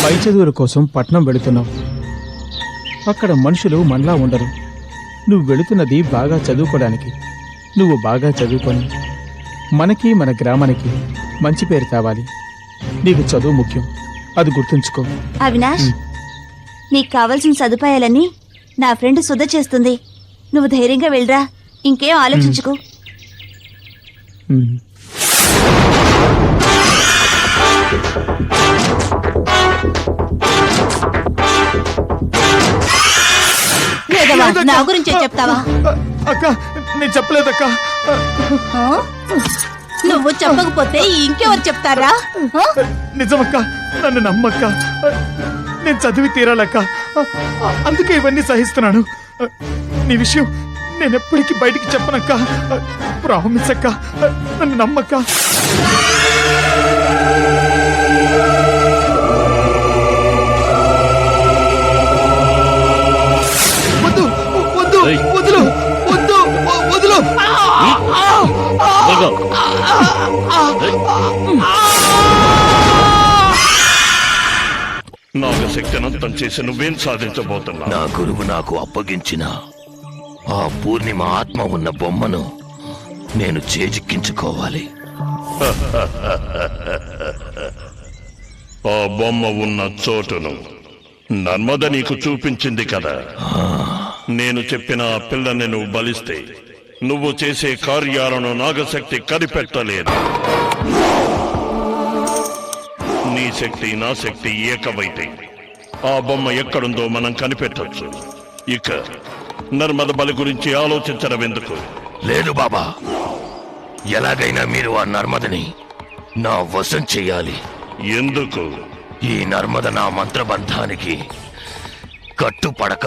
పై చదువుల కోసం పట్నం వెళుతున్నావు. అక్కడ మనుషులు మనలా ఉండరు. నువ్వు వెళుతున్నది బాగా చదువుకోవడానికి. నువ్వు బాగా చదువుకొని మనకి మన గ్రామానికి మంచి పేరు తేవాలి. నీకు చదువు ముఖ్యం, అది గుర్తుంచుకో. అవినాష్, నీకు కావలసిన సదుపాయాలన్నీ నా ఫ్రెండ్ సుధ చేస్తుంది. నువ్వు ధైర్యంగా వెళ్ళరా, ఇంకేం ఆలోచించుకో. నా గురించే చెప్తావా? అక్క, నేను చెప్పలేదక్క. నువ్వు చెప్పకపోతే ఇంకెవరు చెప్తారా? నిజమక్క, నన్ను నమ్మక్క. నేను చదివి తీరాలక్క, అందుకే ఇవన్నీ సహిస్తున్నాను. నీ విషయం నేను ఎప్పటికీ బయటికి చెప్పనక్క. ప్రామిస్ అక్క, నన్ను నమ్మక్క. వద్దు వద్దు వదులు వద్దు వదులు. నాగశక్తినంతం చేసి నువ్వేం సాధించబోతున్నా? నా గురువు నాకు అప్పగించిన ఆ పూర్ణిమ ఆత్మ ఉన్న బొమ్మను నేను చేజిక్కించుకోవాలి. ఆ బొమ్మ ఉన్న చోటును నర్మద నీకు చూపించింది కదా. నేను చెప్పిన ఆ పిల్లని నువ్వు బలిస్తే నువ్వు చేసే కార్యాలను నాగశక్తి కనిపెట్టలేదు. నీ శక్తి నా శక్తి ఏకమైతే ఆ బొమ్మ ఎక్కడుందో మనం కనిపెట్టొచ్చు. ఇక నర్మద బలి గురించి ఆలోచించడం ఎందుకు? లేదు బాబా, ఎలాగైనా మీరు ఆ నర్మదని నా వశం చెయ్యాలి. ఎందుకు? ఈ నర్మద నా మంత్రబంధానికి కట్టుపడక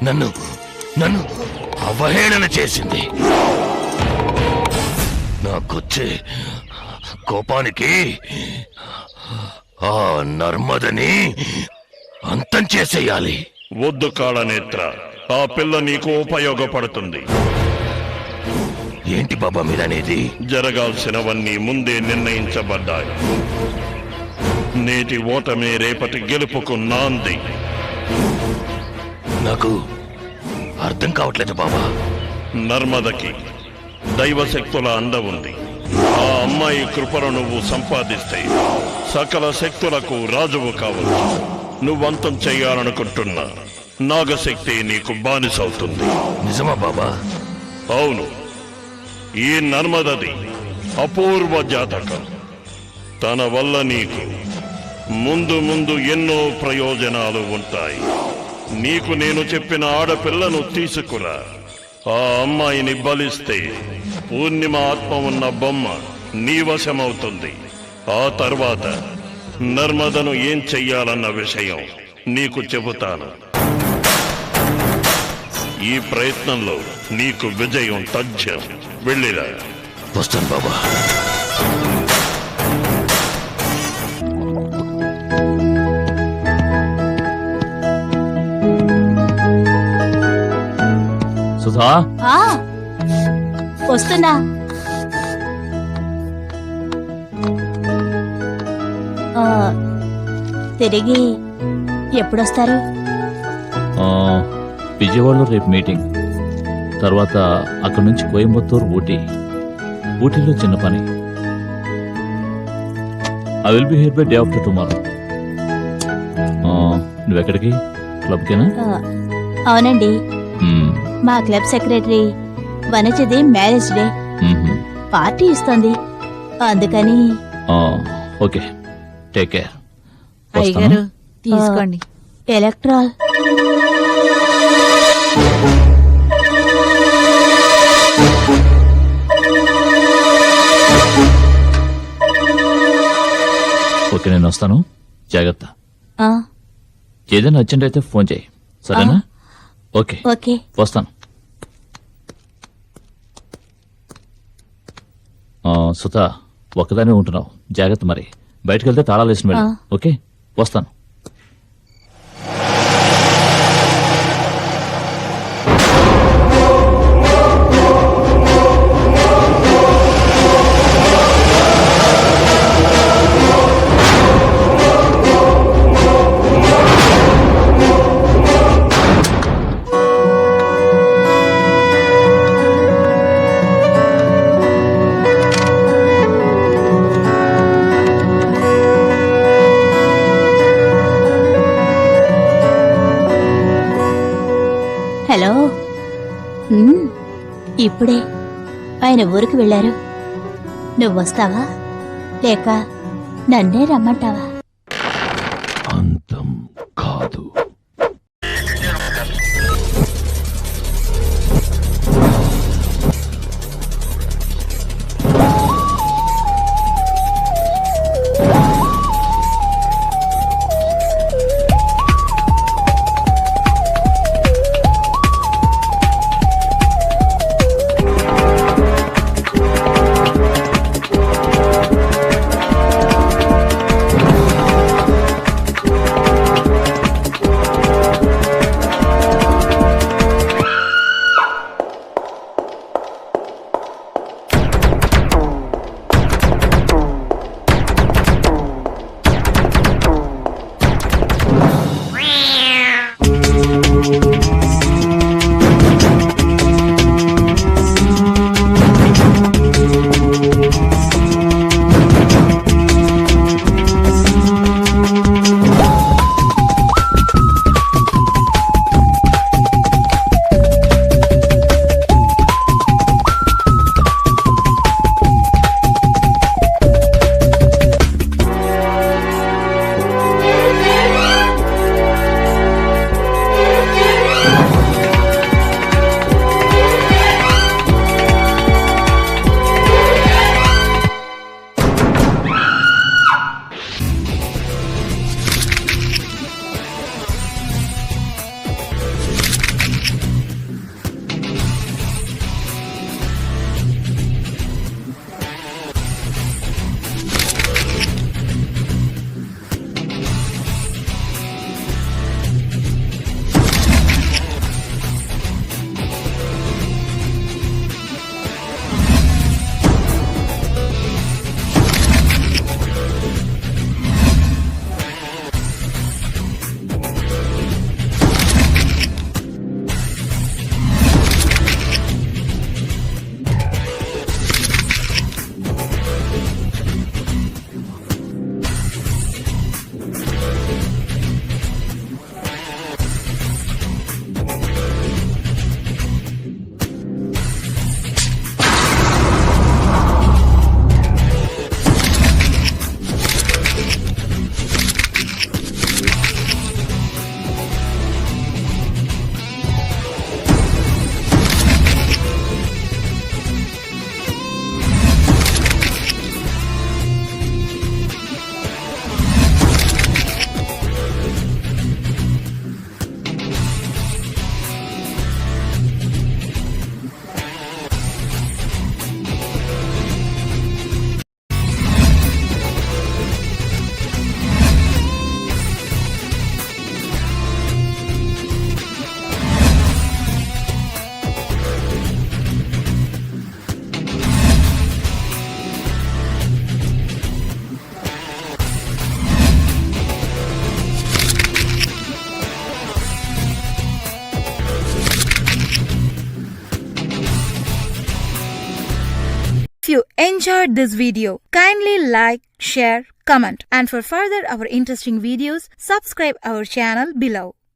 నన్ను నన్ను అవహేళన చేసింది. నాకొచ్చే కోపానికి ఆ నర్మదని అంతం చేసేయాలి. వద్దు కాళనేత్ర, ఆ పిల్ల నీకు ఉపయోగపడుతుంది. ఏంటి బాబా మీరనేది? జరగాల్సినవన్నీ ముందే నిర్ణయించబడ్డాయి. నేటి ఓటమే రేపటి గెలుపుకు నాంది. నాకు అర్థం కావట్లేదు బాబా. నర్మదకి దైవశక్తుల అండ ఉంది. ఆ అమ్మాయి కృపను నువ్వు సంపాదిస్తే సకల శక్తులకు రాజువు కావచ్చు. నువ్వంతం చెయ్యాలనుకుంటున్నా నాగశక్తి నీకు బానిసవుతుంది. నిజమా బాబా? అవును. ఈ నర్మదది అపూర్వ జాతకం. తన వల్ల నీకు ముందు ముందు ఎన్నో ప్రయోజనాలు ఉంటాయి. నీకు నేను చెప్పిన ఆడపిల్లను తీసుకురా. ఆ అమ్మాయిని బలిస్తే పూర్ణిమ ఆత్మ ఉన్న బొమ్మ నీ వశమవుతుంది. ఆ తర్వాత నర్మదను ఏం చెయ్యాలన్న విషయం నీకు చెబుతాను. ఈ ప్రయత్నంలో నీకు విజయం తథ్యం. వెళ్ళిరా. వస్తాను బాబా. సుధా, వస్తున్నా. తిరిగి ఎప్పుడొస్తారు? విజయవాడలో రేపు మీటింగ్, తర్వాత అక్కడి నుంచి కోయంబత్తూరు, ఊటీలో చిన్న పని. I will be here by day after tomorrow. నువ్వెక్కడికి? క్లబ్కేనా? అవునండి, మా క్లబ్ సెక్రటరీ వనజది మ్యారేజ్ డే పార్టీ ఇస్తుంది, అందుకని. Okay, take care. అయ్యగారు తీసుకోండి. ఎలక్ట్రాల్. ఓకే, నేను వస్తాను. జాగ్రత్త. ఏదైనా అర్జెంట్ అయితే ఫోన్ చేయి, సరేనా? ఓకే ఓకే, వస్తాను. సుధా, ఒక్కదానే ఉంటున్నావు, జాగ్రత్త. మరి బయటకు వెళ్తే తాళాలు వేసిన వెళ్ళు. ఓకే, వస్తాను. ఇప్పుడే ఆయన ఊరికి వెళ్ళారు. నువ్వొస్తావా లేక నన్నే రమ్మంటావా? అంతం కాదు. If you enjoyed this video, kindly like, share, comment, and for further our interesting videos, subscribe our channel below.